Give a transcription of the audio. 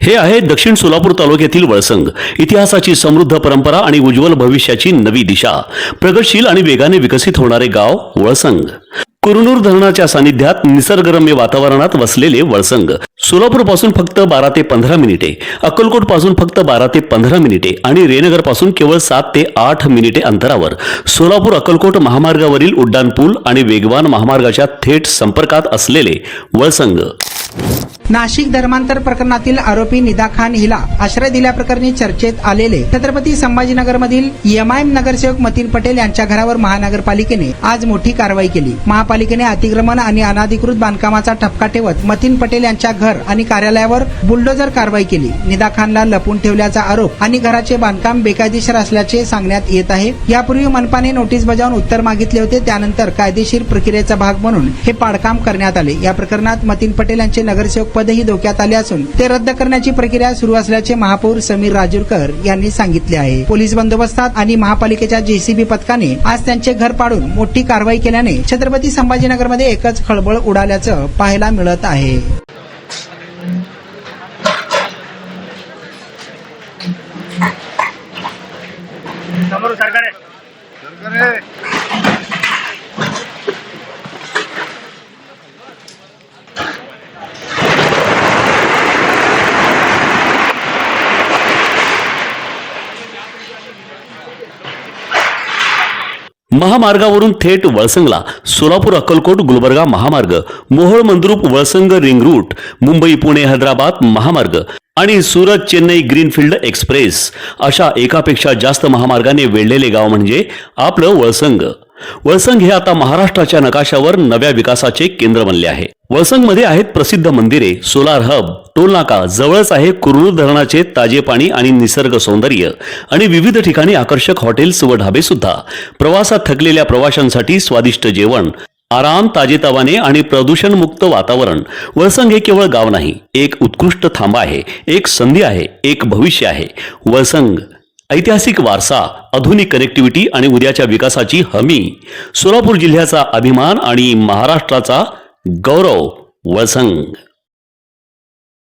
हे आहे दक्षिण सोलापूर तालुक्यातील वळसंग। इतिहासाची समृद्ध परंपरा आणि उज्ज्वल भविष्याची नवी दिशा, प्रगतशील आणि वेगाने विकसित होणारे गाव वळसंग। कुरनूर धरणाच्या सानिध्यात निसर्गरम्य वातावरणात वसलेले वळसंग सोलापूर पासून फक्त 12 ते 15 मिनिटे, अक्कलकोट पासून फक्त 12 ते 15 मिनिटे आणि रेनगर पासून केवळ 7 ते 8 मिनिटे अंतरावर सोलापूर अक्कलकोट महामार्गावरील उड्डाण पूल आणि वेगवान महामार्गाच्या थेट संपर्कात असलेले वळसंग। नाशिक धर्मांतर प्रकरणातील आरोपी निदा खान हिला आश्रय दिल्याप्रकरणी चर्चेत आलेले छत्रपती संभाजीनगरमधील एमआयएम नगरसेवक मतीन पटेल यांच्या घरावर महानगरपालिकेने आज मोठी कारवाई केली। महापालिकेने अतिक्रमण आणि अनधिकृत बांधकामाचा ठपका ठेवत मतीन पटेल यांच्या घर आणि कार्यालयावर बुलडोजर कारवाई केली। निदा खानला लपून ठेवल्याचा आरोप आणि घराचे बांधकाम बेकायदेशीर असल्याचे सांगण्यात येत आहे। यापूर्वी मनपाने नोटीस बजावून उत्तर मागितले होते, त्यानंतर कायदेशीर प्रक्रियेचा भाग म्हणून हे पाडकाम करण्यात आले। या प्रकरणात मतीन पटेल यांचे नगरसेवक पदही धोक्यात आले असून ते रद्द करण्याची प्रक्रिया सुरू असल्याचे महापौर समीर राजूरकर यांनी सांगितले आहे। पोलीस बंदोबस्तात आणि महापालिकेच्या जेसीबी पथकाने आज त्यांचे घर पाडून मोठी कारवाई केल्याने छत्रपती संभाजीनगरमध्ये एकच खळबळ उडाल्याचं पाहायला मिळत आहे। महामार्गावरून थेट वळसंगला सोलापूर अक्कलकोट गुलबर्गा महामार्ग, मोहोळ मंद्रुप वळसंग रिंग रूट, मुंबई पुणे हैदराबाद महामार्ग आणि सुरत चेन्नई ग्रीनफील्ड एक्सप्रेस अशा एकापेक्षा जास्त महामार्गाने वेढलेले गाव म्हणजे आपलं वळसंग। वळसंग हे आता महाराष्ट्राच्या नकाशावर नव्या विकासाचे केंद्र बनले आहे। वळसंग मध्ये आहेत प्रसिद्ध मंदिरे, सोलार हब, टोलनाका, जवळच आहे कुरनूर धरणाचे ताजे पाणी आणि निसर्ग सौंदर्य आणि विविध ठिकाणी आकर्षक हॉटेल्स व ढाबे सुद्धा। प्रवासात थकलेल्या प्रवाशांसाठी स्वादिष्ट जेवण, आराम, ताजेतवाने आणि प्रदूषण मुक्त वातावरण। वळसंग हे केवळ गाव नाही, एक उत्कृष्ट थांबा आहे, एक संधी आहे, एक भविष्य आहे। वळसंग ऐतिहासिक वारसा, आधुनिक कनेक्टिव्हिटी आणि उद्याच्या विकासाची हमी। सोलापूर जिल्ह्याचा अभिमान आणि महाराष्ट्राचा गौरव वळसंग।